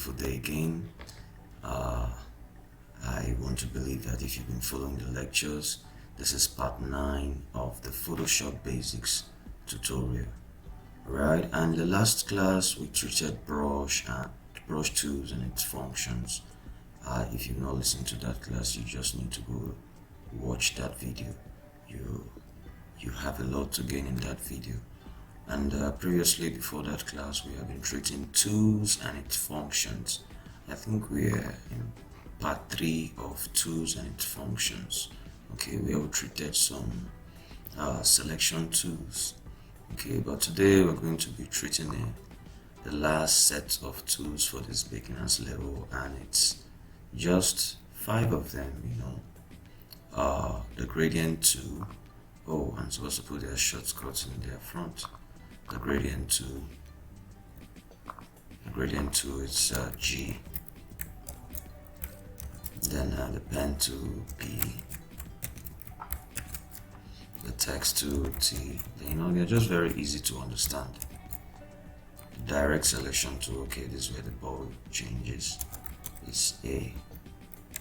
beautiful day again. Uh, I want to believe that if you've been following the lectures, this is part 9 of the Photoshop Basics tutorial. Right, and the last class we treated brush tools and its functions. If you've not listened to that class, you just need to go watch that video. You have a lot to gain in that video. And previously, before that class, we have been treating tools and its functions. I think we are in part 3 of tools and its functions. Okay, we have treated some selection tools. Okay, but today we're going to be treating the last set of tools for this beginners level, and it's just 5 of them. The gradient tool. Oh, I'm supposed to put their shortcuts in their front. The gradient tool is G. Then the pen tool P. The text tool T. They're just very easy to understand. The direct selection tool, okay, this is where the ball changes, is A.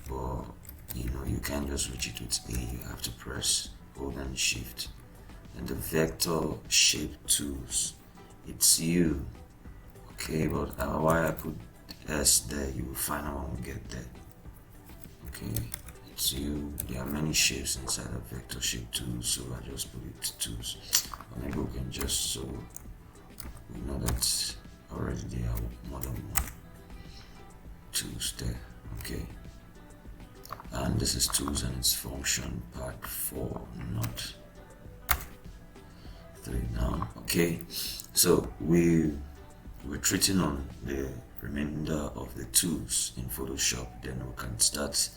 But you can't just reach it with A. You have to press hold and shift. And the vector shape tools, it's U. Okay, but why I put S there, you will find out when we get there. Okay, it's U. There are many shapes inside of vector shape tools, so I just put it tools. Or maybe we can just, so we know that already there are more than one tools there. Okay, and this is tools and its function, part 4, not 3 now. Okay, so we're treating on the remainder of the tools in Photoshop. Then we can start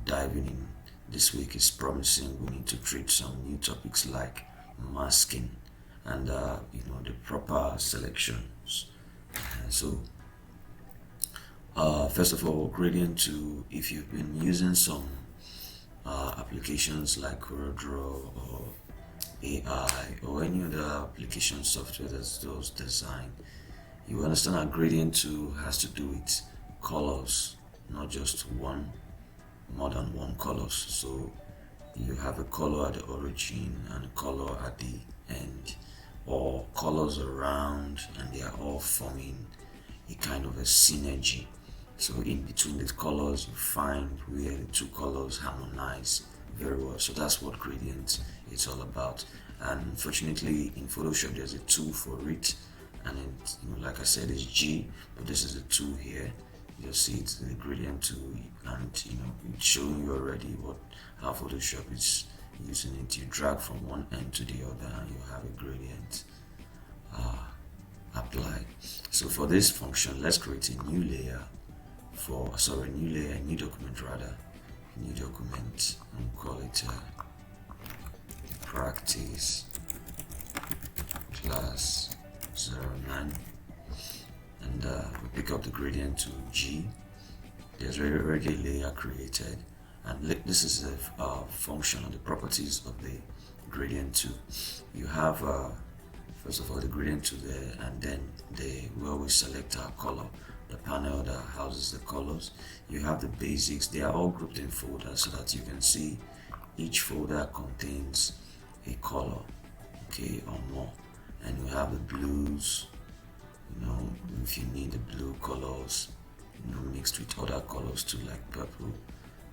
diving in. This week is promising. We need to treat some new topics like masking and the proper selections. So first of all, gradient tool. If you've been using some applications like CorelDRAW or AI or any other application software that does design, you understand that gradient tool has to do with colors, not just more than one colors. So you have a color at the origin and a color at the end, or colors around, and they are all forming a kind of a synergy. So in between the colors, you find where the two colors harmonize very well. So that's what gradient is all about. And fortunately, in Photoshop, there's a tool for it, and like I said, it's G, but this is a tool here. You'll see it's the gradient tool, and it's showing you already how Photoshop is using it. You drag from one end to the other, and you have a gradient applied. So for this function, let's create a new layer. New document rather, and call it practice class 09, and we pick up the gradient to G. There's already a layer created, and this is the function of the properties of the gradient tool. You have first of all the gradient tool there, and then where we select our color, the panel that houses the colors. You have the basics. They are all grouped in folders so that you can see each folder contains a color, okay, or more. And we have the blues, if you need the blue colors, mixed with other colors too, like purple.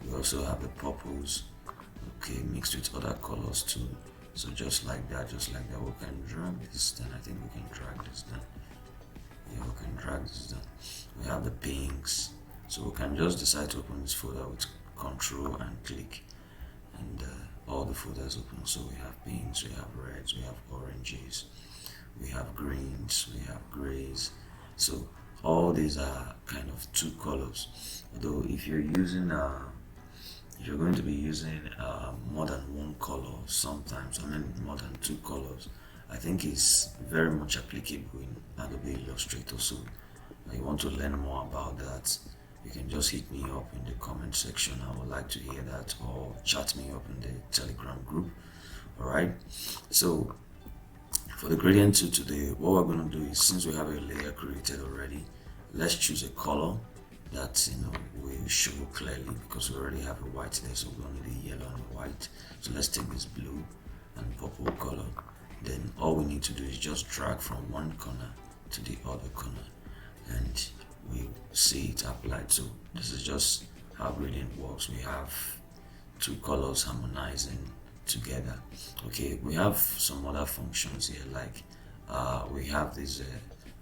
We also have the purples, okay, mixed with other colors too. So just like that, we can drag this down. I think we can drag this down. Yeah, we can drag this down. We have the pinks, so we can just decide to open this folder with Control and click, and all the folders open. So we have pinks, we have reds, we have oranges, we have greens, we have grays. So all these are kind of two colors. Although if you're using if you're going to be using more than one color, sometimes more than 2 colors, I think it's very much applicable in Adobe Illustrator. So if you want to learn more about that, you can just hit me up in the comment section. I would like to hear that, or chat me up in the Telegram group. Alright, so for the gradient tool today, what we're going to do is, since we have a layer created already, let's choose a color that will show clearly, because we already have a white there, so we only need a yellow and a white. So let's take this blue and purple color. Then all we need to do is just drag from one corner to the other corner, and we see it applied. So this is just how gradient works. We have two colors harmonizing together. Okay, we have some other functions here, like we have this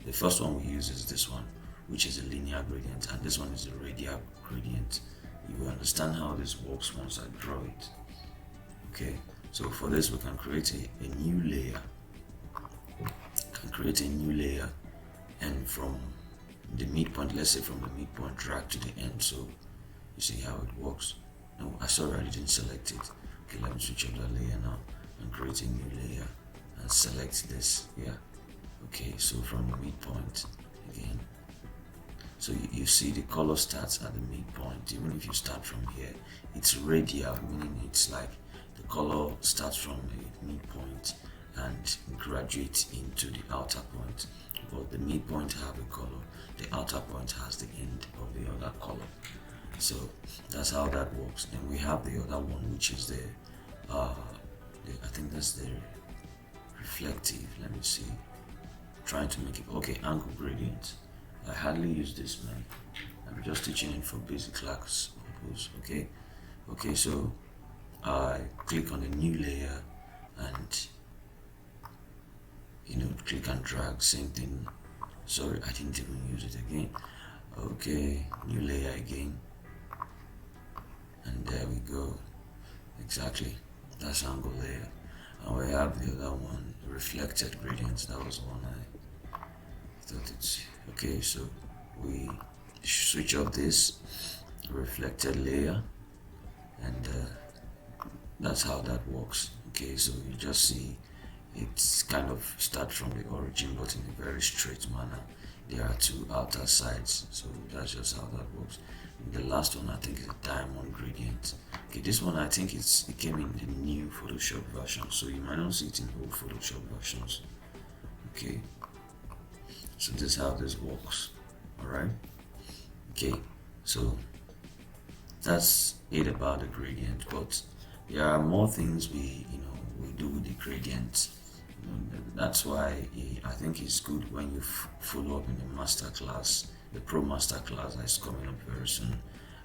the first one we use is this one, which is a linear gradient, and this one is a radial gradient. You will understand how this works once I draw it. Okay, so for this we can create a new layer. And from the midpoint, let's say from the midpoint, drag to the end. So you see how it works. No, I didn't select it. Okay, let me switch up that layer now and create a new layer and select this. Yeah, okay, so from the midpoint again, so you see the color starts at the midpoint. Even if you start from here, it's radial, meaning it's like the color starts from the midpoint and graduates into the outer point. But the midpoint have a color, the outer point has the end of the other color. So that's how that works. Then we have the other one, which is the I think that's the reflective. Let me see. I'm trying to make it okay. Angle gradient. I hardly use this, man. I'm just teaching it for basic class purpose. Okay. So I click on the new layer and click and drag. Same thing. Sorry, I didn't even use it again. Okay, new layer again, and there we go. Exactly, that's angle layer. And we have the other one, reflected gradients. That was one I thought it's okay. So we switch up this reflected layer, and that's how that works. Okay, so you just see it's kind of start from the origin, but in a very straight manner. There are two outer sides, so that's just how that works. And the last one I think is a diamond gradient. Okay, this one I think it came in the new Photoshop version, so you might not see it in old Photoshop versions. Okay, so this is how this works. All right. Okay, so that's it about the gradient, but there are more things we do with the gradient. That's why I think it's good when you follow up in the master class, the pro master class that's coming up very soon.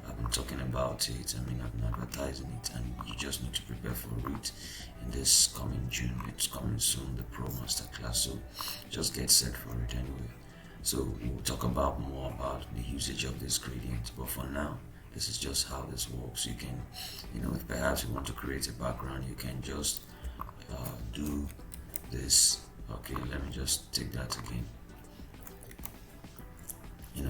I've been talking about it. I've been advertising it, and you just need to prepare for it in this coming June. It's coming soon, the pro master class, so just get set for it anyway. So we'll talk about more about the usage of this gradient, but for now, this is just how this works. You can, if perhaps you want to create a background, you can just do this. Okay, let me just take that again.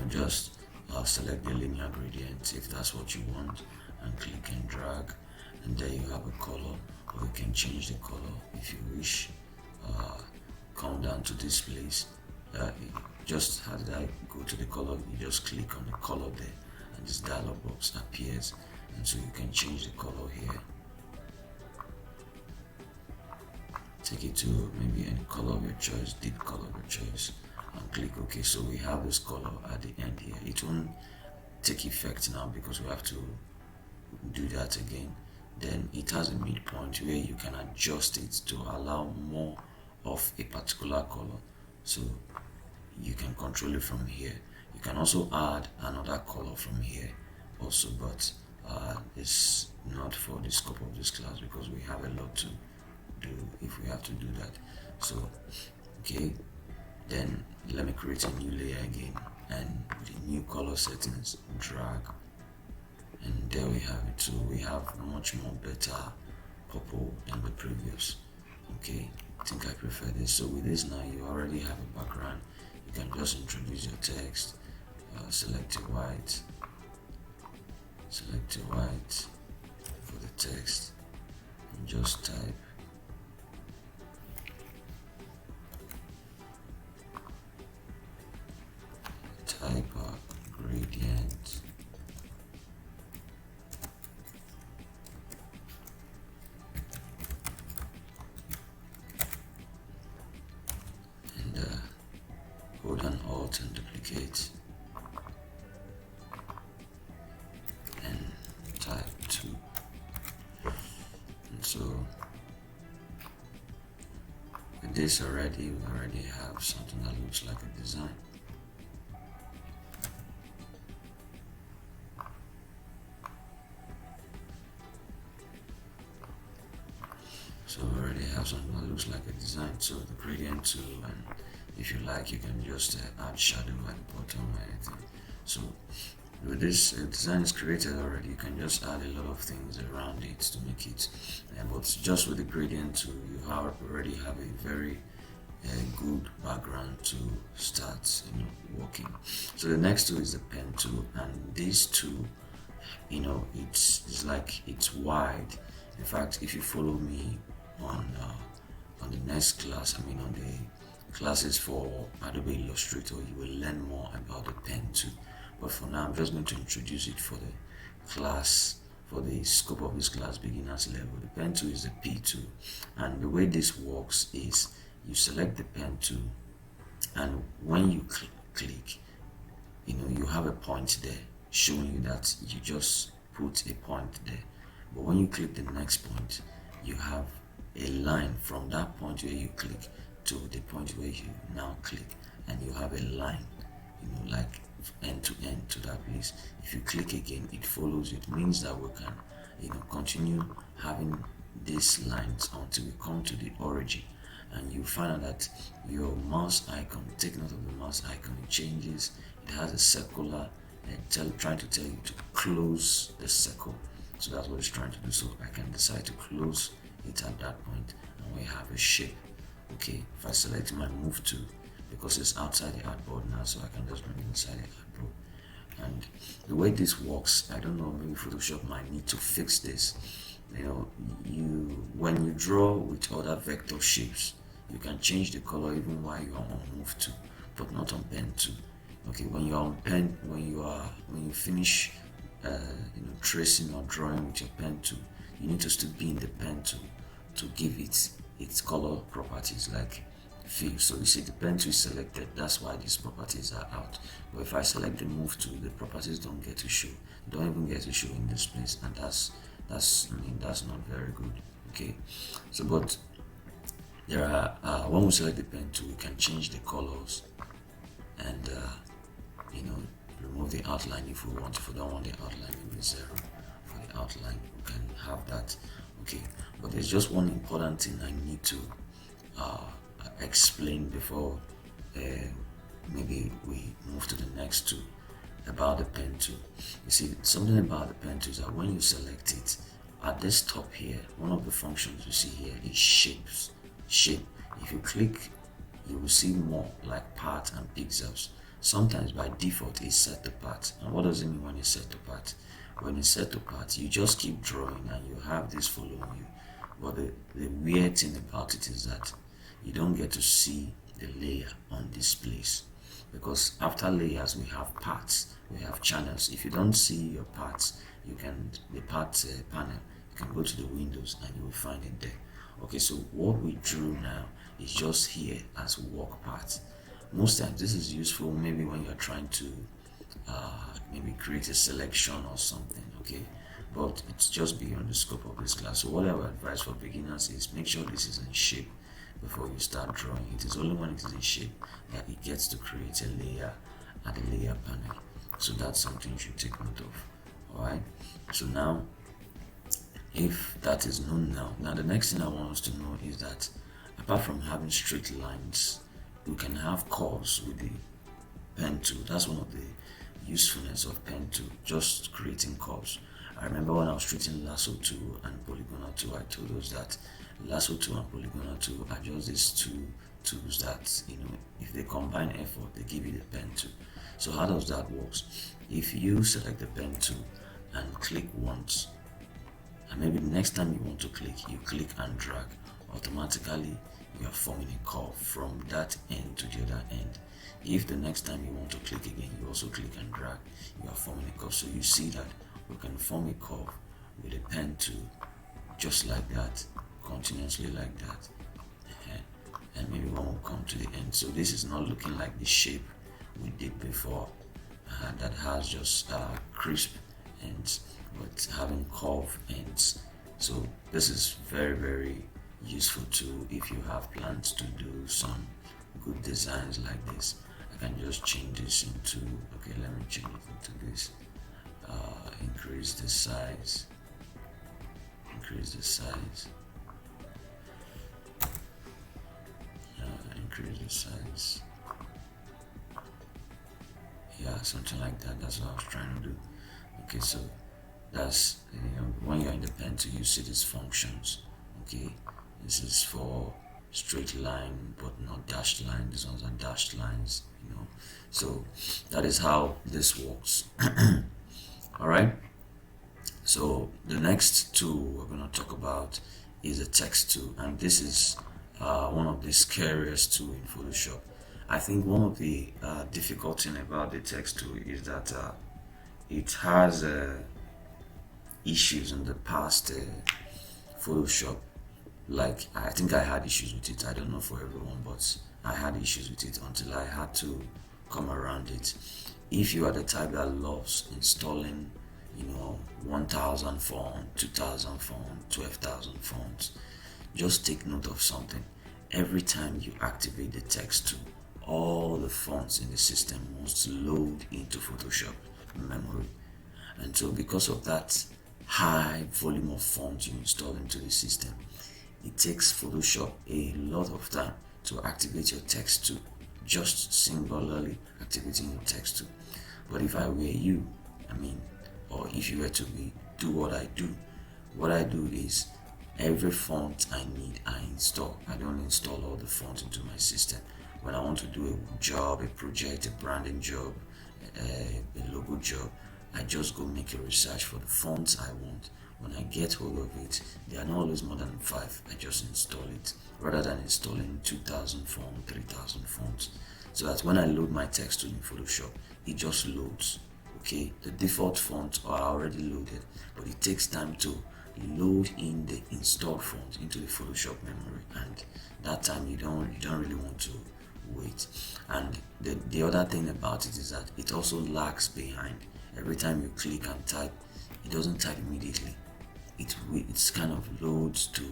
Just select the linear gradient if that's what you want, and click and drag, and there you have a color, or you can change the color if you wish. Come down to this place. Just how did I go to the color? You just click on the color there, and this dialog box appears, and so you can change the color here. Take it to maybe any color of your choice, deep color of your choice, and click OK. So we have this color at the end here. It won't take effect now because we have to do that again. Then it has a midpoint where you can adjust it to allow more of a particular color, so you can control it from here. You can also add another color from here also, but it's not for the scope of this class because we have a lot to do if we have to do that. So okay, then let me create a new layer again, and the new color settings, drag, and there we have it. So we have much more better purple than the previous. Okay, I think I prefer this. So with this now, you already have a background. You can just introduce your text, select a white for the text, and just type gradient, and hold on Alt and duplicate. this already, we already have something that looks like a design. So we already have something that looks like a design. So the gradient tool, and if you like, you can just add shadow at the bottom or anything. So with this design is created already, you can just add a lot of things around it to make it. But just with the gradient tool, you already have a very good background to start working. So the next tool is the pen tool, and this tool, it's like it's wide. In fact, if you follow me on the next class, on the classes for Adobe Illustrator, you will learn more about the pen tool. But for now, I'm just going to introduce it for the class, for the scope of this class, beginners level. The pen tool is the P tool, and the way this works is you select the pen tool, and when you click, you have a point there showing you that you just put a point there. But when you click the next point, you have a line from that point where you click to the point where you now click, and you have a line, like end to end to that place. If you click again, it follows. It means that we can, continue having these lines until we come to the origin, and you find out that your mouse icon, take note of the mouse icon, it changes. It has a circular, trying to tell you to close the circle. So that's what it's trying to do. So I can decide to close it at that point, and we have a shape. Okay, if I select my move tool, because it's outside the artboard now, so I can just bring it inside the artboard. And the way this works, I don't know, maybe Photoshop might need to fix this. When you draw with other vector shapes, you can change the color even while you are on move tool, but not on pen tool. Okay, when you're on pen, when you finish tracing or drawing with your pen tool, you need to still be in the pen tool to give it its color properties like fill. So you see the pen tool is selected, that's why these properties are out. But if I select the move tool, the properties don't get to show, don't even get to show in this place, and that's not very good. Okay, so but there are when we select the pen tool, we can change the colors and remove the outline if we want. If we don't want the outline, maybe 0 for the outline, we can have that. Okay, but there's just one important thing I need to explain before maybe we move to the next tool about the pen tool. You see, something about the pen tool is that when you select it, at this top here, one of the functions you see here is shape. If you click, you will see more like part and pixels. Sometimes by default it's set to part. And what does it mean when it's set to part? When it's set to part, you just keep drawing and you have this following you. But the weird thing about it is that you don't get to see the layer on this place, because after layers we have parts, we have channels. If you don't see your parts, the parts panel, you can go to the windows and you will find it there. Okay, so what we drew now is just here as work parts. Most times this is useful maybe when you're trying to maybe create a selection or something. Okay, but it's just beyond the scope of this class. So what I would advise for beginners is make sure this is in shape before you start drawing. It is only when it is in shape that it gets to create a layer at the layer panel. So that's something you should take note of. Alright, so now if that is known now the next thing I want us to know is that apart from having straight lines, we can have curves with the pen tool. That's one of the usefulness of pen tool, just creating curves. I remember when I was treating lasso tool and polygonal tool, I told us that lasso tool and polygonal tool are just these two tools that, if they combine effort, they give you the pen tool. So how does that work? If you select the pen tool and click once, and maybe the next time you want to click, you click and drag, automatically you are forming a curve from that end to the other end. If the next time you want to click again, you also click and drag, you are forming a curve. So you see that we can form a curve with a pen tool just like that, continuously like that, and maybe when we come to the end. So this is not looking like the shape we did before, that has just crisp ends but having curve ends. So this is very, very useful tool if you have plans to do some good designs like this. I can just change this into, okay, let me change it into this. Increase the size, increase the size, increase the size. Yeah, something like that. That's what I was trying to do. Okay, so that's, when you're in the pen to use these functions. Okay, this is for straight line but not dashed line. These ones are dashed lines, so that is how this works. All right, so the next tool we're going to talk about is a text tool, and this is one of the scariest tool in Photoshop. I think one of the difficult thing about the text tool is that it has issues in the past. Photoshop, like, I think I had issues with it. I don't know for everyone, but I had issues with it until I had to come around it. If you are the type that loves installing 1000 font, 2000 font, 12,000 fonts, just take note of something. Every time you activate the text tool, all the fonts in the system must load into Photoshop memory. And so because of that high volume of fonts you install into the system, it takes Photoshop a lot of time to activate your text tool, just singularly activating your text tool. But if I were you, or if you were to do what I do is every font I need, I install. I don't install all the fonts into my system. When I want to do a job, a project, a branding job, a logo job, I just go make a research for the fonts I want. When I get hold of it, they are not always more than 5. I just install it rather than installing 2,000 fonts, 3,000 fonts. So that when I load my text tool in Photoshop, it just loads. Okay, the default fonts are already loaded, but it takes time to load in the installed font into the Photoshop memory, and that time you don't really want to wait. And the other thing about it is that it also lags behind. Every time you click and type, it doesn't type immediately. It's kind of loads to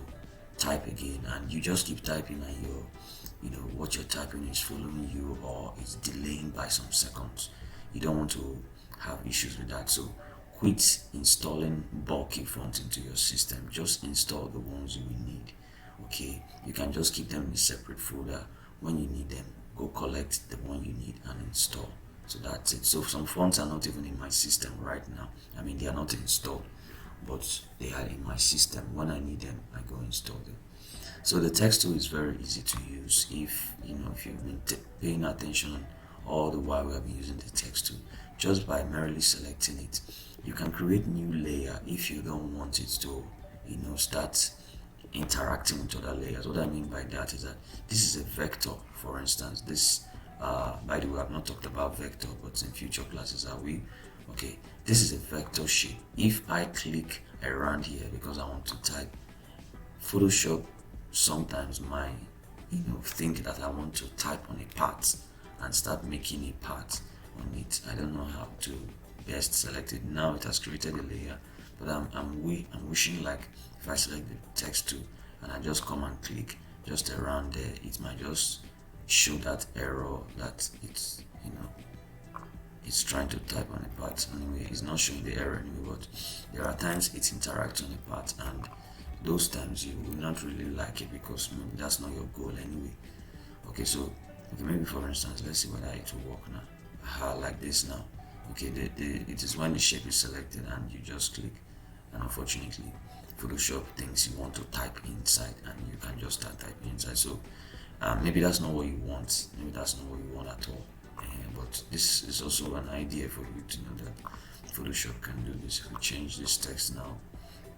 type again, and you just keep typing, and what you're typing is following you, or it's delaying by some seconds. You don't want to have issues with that. So quit installing bulky fonts into your system. Just install the ones you will need. Okay, you can just keep them in a separate folder. When you need them, go collect the one you need and install. So that's it. So some fonts are not even in my system right now. They are not installed, but they are in my system. When I need them, I go install them. So the text tool is very easy to use if you've been paying attention all the while we have been using the text tool. Just by merely selecting it, you can create new layer if you don't want it to start interacting with other layers. What I mean by that is that this is a vector, for instance. This by the way, I've not talked about vector, but in future classes I will. Okay, this is a vector shape. If I click around here because I want to type, Photoshop sometimes might think that I want to type on a part and start making a part on it. I don't know how to best select it. Now it has created a layer, but I'm wishing, like, if I select the text tool and I just come and click just around there, it might just show that error that it's trying to type on a part. Anyway, it's not showing the error anyway, but there are times it interacts on a part, and those times you will not really like it because maybe that's not your goal anyway. Okay, so maybe for instance, let's see whether it will work now. Like this now. Okay, it is when the shape is selected and you just click, and unfortunately Photoshop thinks you want to type inside, and you can just start typing inside. So maybe that's not what you want. Maybe that's not what you want at all. But this is also an idea for you to know that Photoshop can do this. If we change this text now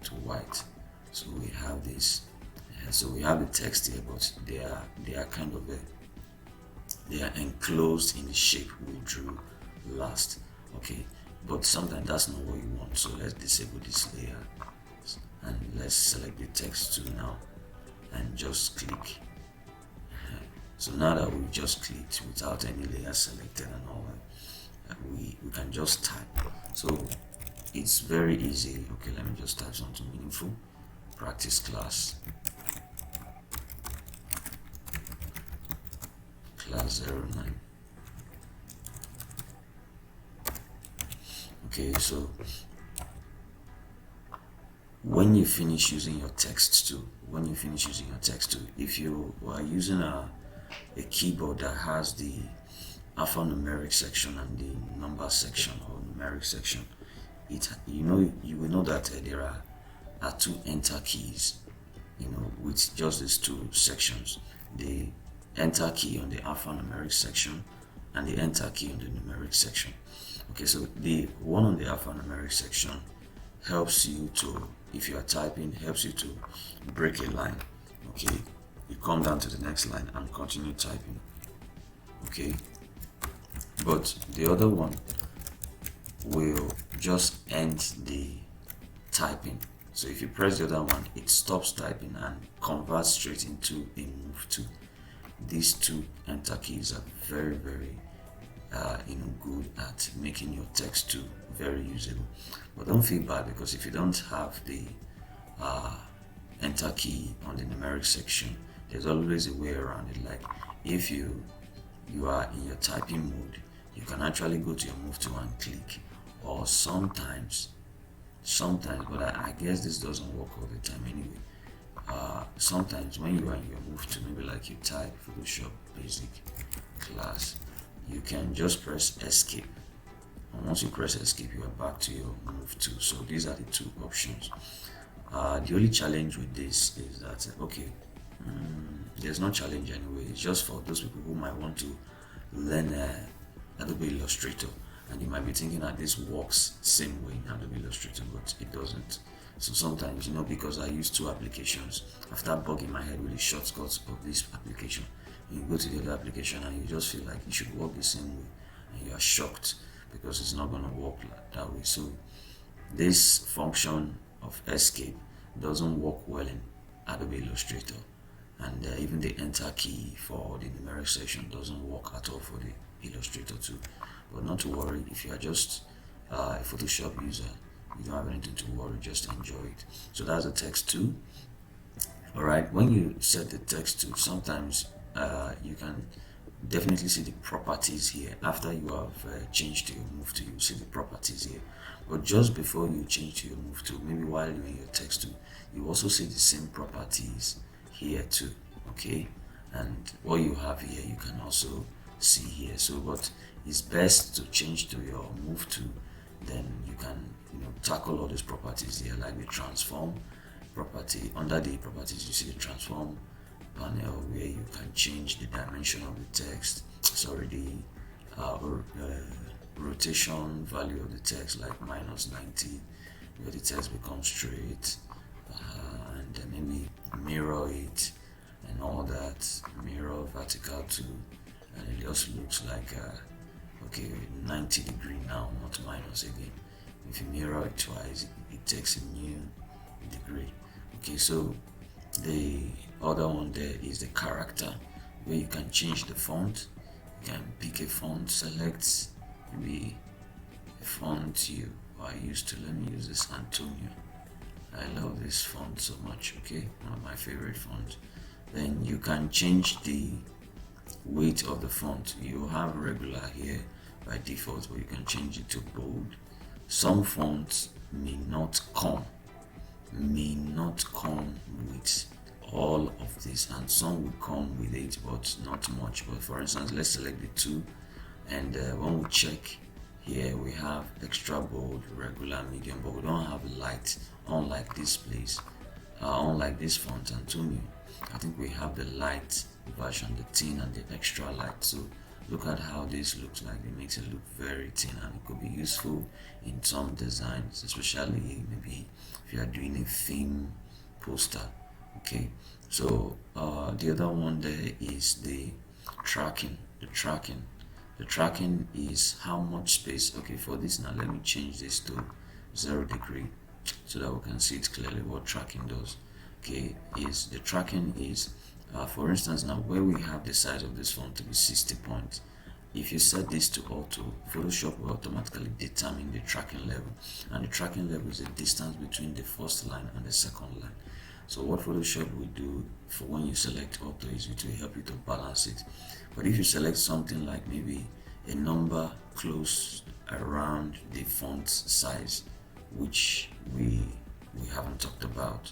to white, so we have this. So we have the text here, but they are kind of they are enclosed in the shape we drew last. Okay, but sometimes that's not what you want. So let's disable this layer and let's select the text tool now and just click. So now that we've just clicked without any layer selected and all that, we can just type. So it's very easy. Okay, let me just type something meaningful. Practice class. 09. Okay, so when you finish using your text tool, if you are using a keyboard that has the alphanumeric section and the number section or numeric section, you will know that there are two enter keys, with just these two sections: the enter key on the alphanumeric section and the enter key on the numeric section. Okay, so the one on the alphanumeric section helps you to, if you are typing, helps you to break a line. Okay, you come down to the next line and continue typing. Okay, but the other one will just end the typing. So if you press the other one, it stops typing and converts straight into a move to. These two enter keys are very, very good at making your text tool very usable. But don't feel bad, because if you don't have the enter key on the numeric section, there's always a way around it. Like if you are in your typing mode, you can actually go to your move to and click, or sometimes, but I guess this doesn't work all the time anyway. Sometimes when you are in your move to, maybe like you type Photoshop basic class, you can just press escape, and once you press escape, you are back to your move to. So these are the two options. The only challenge with this is that there's no challenge anyway. It's just for those people who might want to learn Adobe Illustrator, and you might be thinking that this works same way in Adobe Illustrator, but it doesn't. So sometimes, because I use two applications, after bugging my head with the shortcuts of this application, you go to the other application and you just feel like it should work the same way, and you are shocked because it's not going to work that way. So this function of escape doesn't work well in Adobe Illustrator, and even the enter key for the numeric section doesn't work at all for the Illustrator too. But not to worry, if you are just a Photoshop user, you don't have anything to worry, just enjoy it. So that's the text tool. Alright, when you set the text tool, sometimes you can definitely see the properties here. After you have changed to your move to, you see the properties here. But just before you change to your move to, maybe while you're in your text tool, you also see the same properties here too. Okay, and what you have here you can also see here. So but it's best to change to your move to, then you can tackle all these properties here, like the transform property. Under the properties, you see the transform panel where you can change the dimension of the text, the rotation value of the text, like -90, where the text becomes straight, and then maybe mirror it and all that, mirror vertical too, and it just looks like 90 degree now, not minus again. If you mirror it twice, it takes a new degree. Okay, so the other one there is the character, where you can change the font. You can pick a font, select maybe a font you are used to. Let me use this Antonio. I love this font so much. Okay, one of my favorite fonts. Then you can change the weight of the font. You have regular here by default, but you can change it to bold. Some fonts may not come with all of this, and some will come with it, but not much. But for instance, let's select the two, and when we check here, we have extra bold, regular, medium, but we don't have light, unlike this place, unlike this font Antonio. I think we have the light version, the thin and the extra light. So look at how this looks like. It makes it look very thin, and it could be useful in some designs, especially maybe if you are doing a theme poster. Okay, so the other one there is the tracking. The tracking is how much space. Okay, for this now, let me change this to 0 degree so that we can see it clearly what tracking does. Okay, the tracking is for instance, now where we have the size of this font to be 60 points, if you set this to auto, Photoshop will automatically determine the tracking level, and the tracking level is the distance between the first line and the second line. So what Photoshop will do for when you select auto is it will help you to balance it. But if you select something like maybe a number close around the font size, which we haven't talked about,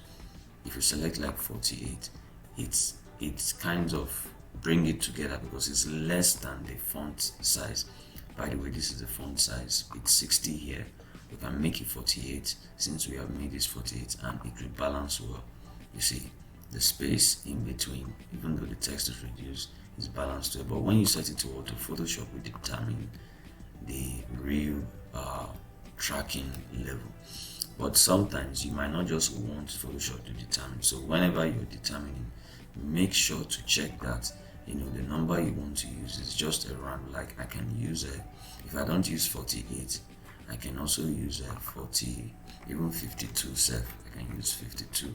if you select like 48, it's kind of bring it together because it's less than the font size. By the way, this is the font size, it's 60 here. We can make it 48 since we have made this 48, and it will balance well. You see the space in between, even though the text is reduced, is balanced well. But when you set it to auto, Photoshop will determine the real tracking level. But sometimes you might not just want Photoshop to determine. So whenever you're determining, make sure to check that the number you want to use is just around. Like I can use if I don't use 48, I can also use 40, even 52 self. I can use 52,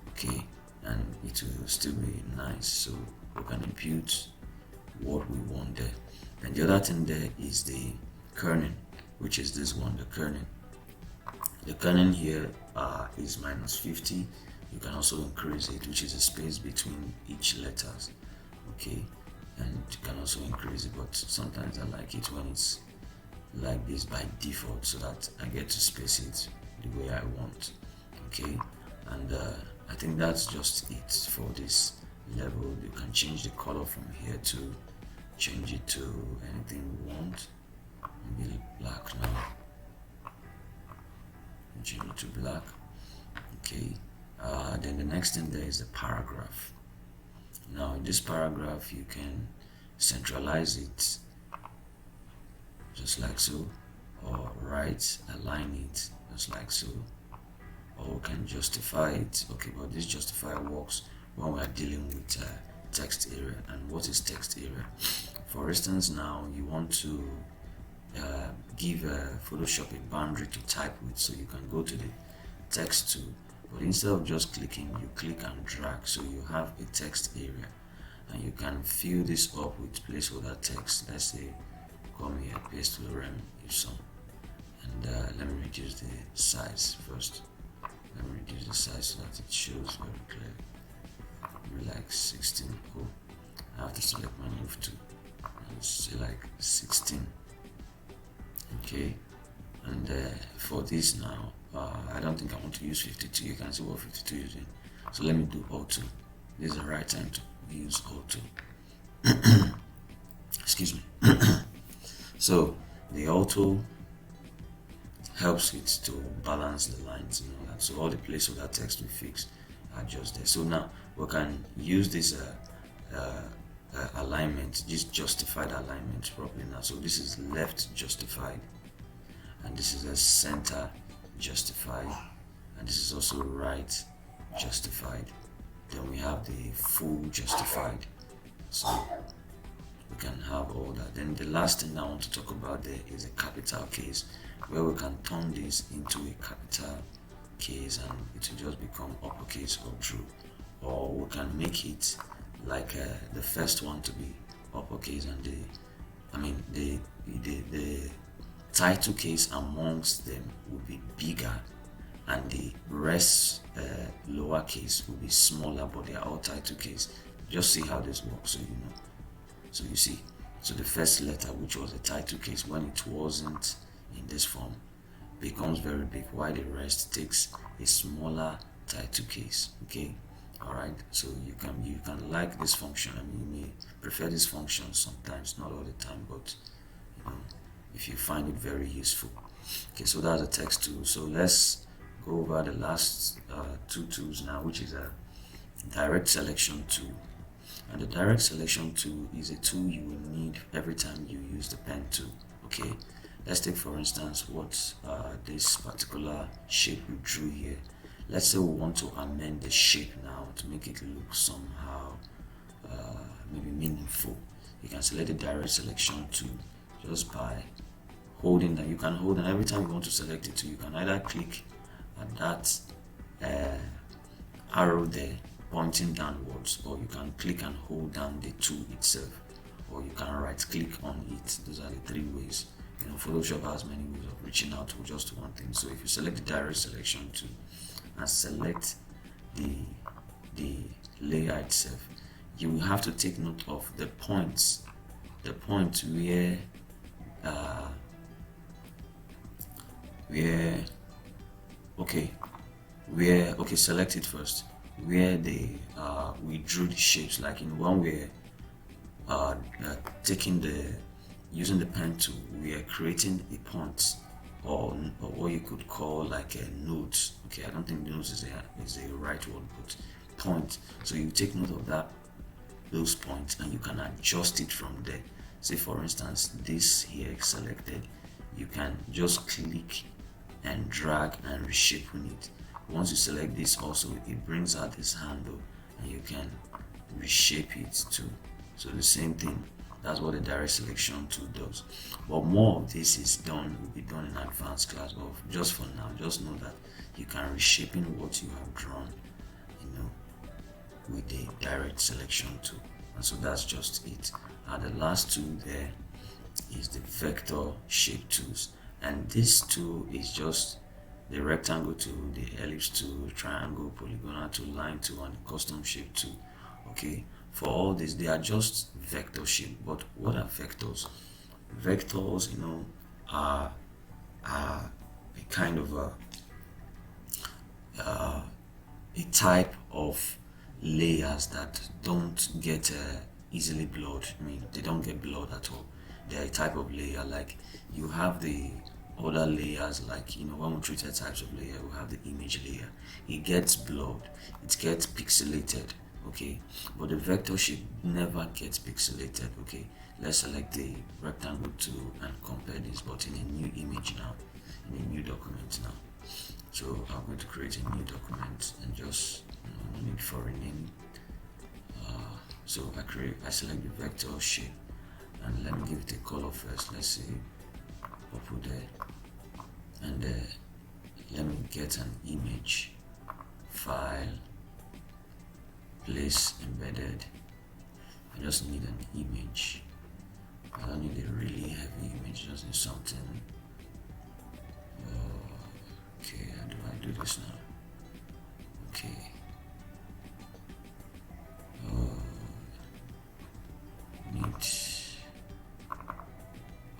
okay, and it will still be nice. So we can impute what we want there. And the other thing there is the kerning, which is this one, the kerning. The kerning here is -50. You can also increase it, which is a space between each letters, okay, and you can also increase it, but sometimes I like it when it's like this by default so that I get to space it the way I want, okay. And I think that's just it for this level. You can change the color from here to change it to anything you want. Maybe black now. Change it to black, okay. Then the next thing there is the paragraph. Now in this paragraph you can centralize it just like so, or align it just like so, or we can justify it, okay. But this justify works when we are dealing with text area. And what is text area? For instance, now you want to give Photoshop a boundary to type with, so you can go to the text tool, but instead of just clicking, you click and drag, so you have a text area, and you can fill this up with placeholder text. Let's say come here, paste lorem ipsum, and let me reduce the size first. Let me reduce the size so that it shows very clear. Maybe like 16. Oh, I have to select my move to and say like 16. Okay, and for this now, I don't think I want to use 52. You can see what 52 is doing. So let me do auto. This is the right time to use auto. Excuse me. So the auto helps it to balance the lines, that. So all the placeholder text we fix are just there. So now we can use this alignment, this justified alignment properly now. So this is left justified, and this is a center justified, and this is also right justified. Then we have the full justified. So we can have all that. Then the last thing I want to talk about there is a capital case, where we can turn this into a capital case and it will just become uppercase or true, or we can make it like the first one to be uppercase and the title case amongst them will be bigger and the rest lowercase will be smaller, but they are all title case. Just see how this works, so you know. So you see, so the first letter, which was a title case when it wasn't in this form, becomes very big, while the rest takes a smaller title case, okay. All right, so you can like this function. You may prefer this function sometimes, not all the time, but if you find it very useful. Okay, so that's a text tool. So let's go over the last two tools now, which is a direct selection tool. And the direct selection tool is a tool you will need every time you use the pen tool. Okay, let's take for instance what this particular shape we drew here. Let's say we want to amend the shape now to make it look somehow maybe meaningful. You can select the direct selection tool just by holding that. You can hold, and every time you want to select it, you can either click at that arrow there pointing downwards, or you can click and hold down the tool itself, or you can right click on it. Those are the three ways. Photoshop has many ways of reaching out to just one thing. So if you select the direct selection tool and select the layer itself, you will have to take note of the points where select it first, where we drew the shapes, like in one we're using the pen tool, we are creating a point, or what you could call like a node. Okay, I don't think node is a right word, but point. So you take note of those points, and you can adjust it from there. Say for instance, this here is selected, you can just click and drag and reshape it. Once you select this also, it brings out this handle and you can reshape it too. So the same thing, that's what the direct selection tool does. But more of this will be done in advanced class. But just for now, just know that you can reshape what you have drawn, with the direct selection tool. And so that's just it. And the last tool there is the vector shape tools, and this tool is just the rectangle tool, the ellipse tool, triangle, polygonal tool, line tool, and the custom shape tool. Okay, for all this, they are just vector shape. But what are vectors? Vectors, are a kind of a type of layers that don't get easily blurred. I mean, they don't get blurred at all. They're a type of layer. Like you have the other layers, like when we treated types of layer, we have the image layer. It gets blurred, it gets pixelated. Okay, but the vector shape never gets pixelated. Okay, let's select the rectangle tool and compare this, but in a new image now, in a new document now. So I'm going to create a new document and just no need for renaming. So I select the vector shape, and let me give it a color first. Let's say purple there, and let me get an image, file, place embedded. I just need an image. I don't need a really heavy image, just need something. Okay, how do I do this now? Okay.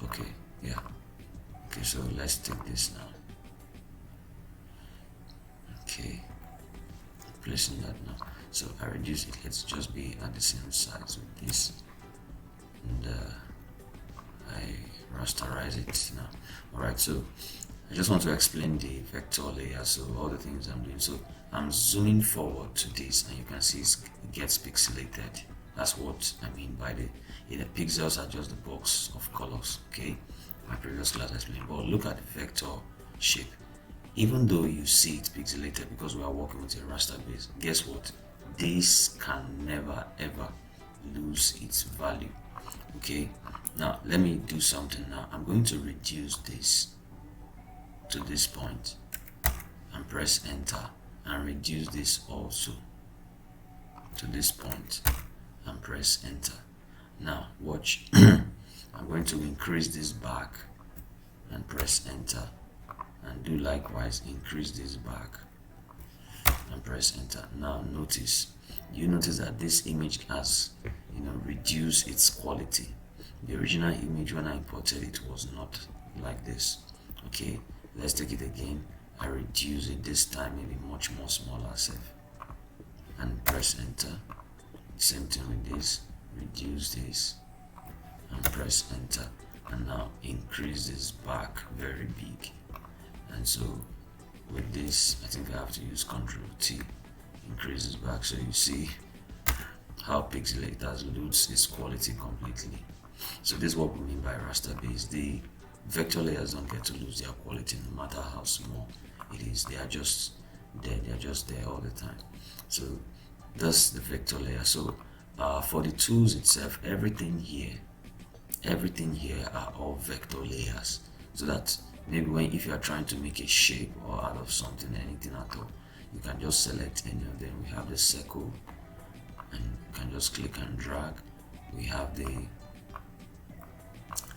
Okay, yeah. Okay, so let's take this now. Okay, placing that now. So I reduce it. Let's just be at the same size with this, and I rasterize it now. Alright, so I just want to explain the vector layer. So all the things I'm doing. So I'm zooming forward to this, and you can see it gets pixelated. That's what I mean by the pixels are just the box of colors. Okay, my previous class explained. But look at the vector shape. Even though you see it pixelated because we are working with a raster base, guess what? This can never ever lose its value. Okay, now let me do something now. I'm going to reduce this to this point and press enter, and reduce this also to this point and press enter. Now watch. I'm going to increase this back and press enter, and do likewise, increase this back and press enter. Now notice that this image has reduced its quality. The original image when I imported it was not like this. Okay, let's take it again. I reduce it this time, maybe much more smaller self, and press enter. Same thing with this, reduce this and press enter, and now increase this back very big. And so with this, I think I have to use Ctrl+T, increase this back, so you see how pixelated has lost its quality completely. So this is what we mean by raster base. The vector layers don't get to lose their quality no matter how small it is. They are just there all the time. So that's the vector layer. So for the tools itself, everything here are all vector layers, so that maybe if you are trying to make a shape or out of something, anything at all, you can just select any of them. We have the circle, and you can just click and drag. We have the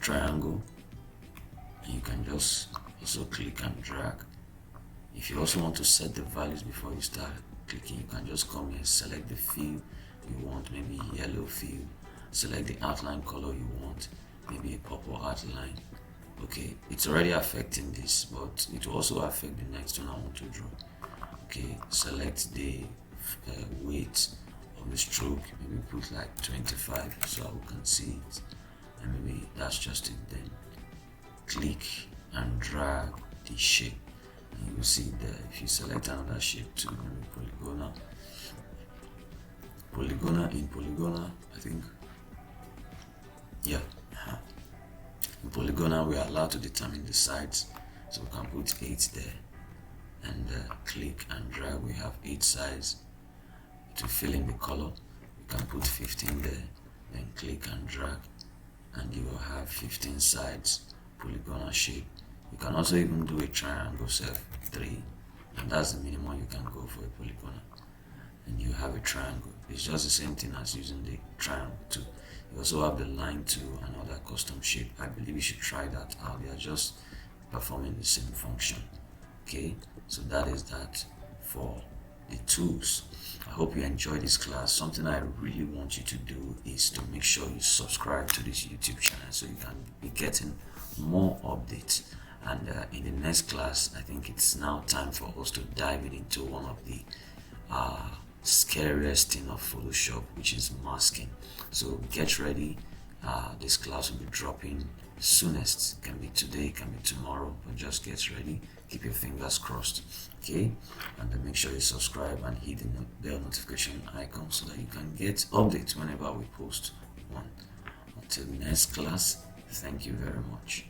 triangle, and you can just also click and drag. If you also want to set the values before you start, clicking. You can just come here, select the fill you want, maybe yellow fill, select the outline color you want, maybe a purple outline. Okay, it's already affecting this, but it will also affect the next one I want to draw. Okay, select the weight of the stroke, maybe put like 25 so we can see it, and maybe that's just it. Then click and drag the shape, and you will see there. If you select another shape too, maybe polygonal, I think, yeah. In polygonal, we are allowed to determine the sides, so we can put 8 there, and click and drag. We have 8 sides. To fill in the color, you can put 15 there, then click and drag, and you will have 15 sides, polygonal shape. You can also even do a triangle, say 3, and that's the minimum you can go for a polygonal, and you have a triangle. It's just the same thing as using the triangle too. You also have the line tool and other custom shape. I believe you should try that out. They are just performing the same function. Okay, so that is that for the tools. I hope you enjoyed this class. Something I really want you to do is to make sure you subscribe to this YouTube channel so you can be getting more updates. And in the next class, I think it's now time for us to dive into one of the scariest thing of Photoshop, which is masking. So get ready. This class will be dropping soonest. Can be today, can be tomorrow, but just get ready. Keep your fingers crossed. Okay, and then make sure you subscribe and hit the bell notification icon so that you can get updates whenever we post one. Until next class, thank you very much.